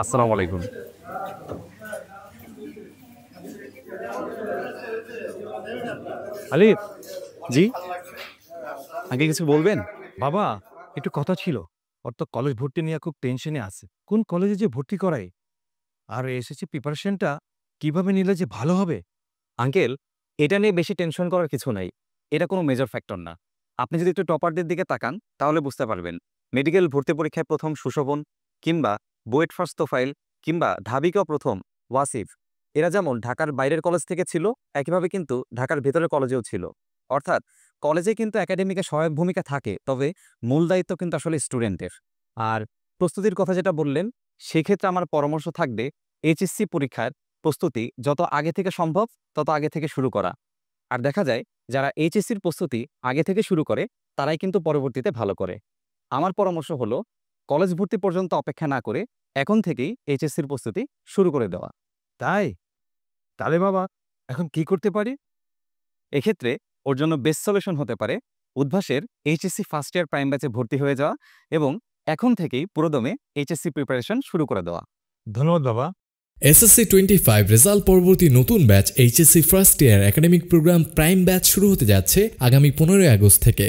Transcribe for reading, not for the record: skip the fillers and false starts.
আসসালামু আলাইকুম। আলিফ, জি, আগে কিছু বলবেন? বাবা, একটু কথা ছিল। ওর তো কলেজ ভর্তি নিয়ে খুব টেনশনে আছে। কোন কলেজে যে ভর্তি করাই? আর এসএসসি প্রিপারেশনটা কিভাবে নিলে যে ভালো হবে? আঙ্কেল, এটা নিয়ে বেশি টেনশন করার কিছু নাই। এটা কোনো মেজর ফ্যাক্টর না। আপনি যদি একটু টপারদের দিকে তাকান, তাহলে বুঝতে পারবেন। মেডিকেল ভর্তি পরীক্ষায় ১ম সুশোভন, কিংবা বুয়েট ফার্স্ট তোফাইল, কিংবা ঢাবিকা ১ম ওয়াসিফ। এরা যেমন ঢাকার বাইরের কলেজ থেকে ছিল, একইভাবে কিন্তু ঢাকার ভেতরের কলেজেও ছিল। অর্থাৎ কলেজে কিন্তু একাডেমিকে সহায়ক ভূমিকা থাকে, তবে মূল দায়িত্ব কিন্তু আসলে স্টুডেন্টের। আর প্রস্তুতির কথা যেটা বললেন, সেক্ষেত্রে আমার পরামর্শ থাকবে এইচএসসি পরীক্ষার প্রস্তুতি যত আগে থেকে সম্ভব তত আগে থেকে শুরু করা। আর দেখা যায় যারা এইচএসসির প্রস্তুতি আগে থেকে শুরু করে তারাই কিন্তু পরবর্তীতে ভালো করে। আমার পরামর্শ হলো কলেজ ভর্তি পর্যন্ত অপেক্ষা না করে এখন থেকেই এইচএসসির প্রস্তুতি শুরু করে দেওয়া। তাই? তাহলে বাবা, এখন কি করতে পারি? এক্ষেত্রে ওর জন্য বেস্ট সলিউশন হতে পারে উদ্ভাসের এইচএসসি ফার্স্ট ইয়ার প্রাইম ব্যাচে ভর্তি হয়ে যাওয়া এবং এখন থেকেই পুরোদমে এইচএসসি প্রিপারেশন শুরু করে দেওয়া। ধন্যবাদ বাবা। এসএসসি 25 রেজাল্ট পরবর্তী নতুন batch HSC first year academic program prime batch শুরু হতে যাচ্ছে আগামী 15 আগস্ট থেকে।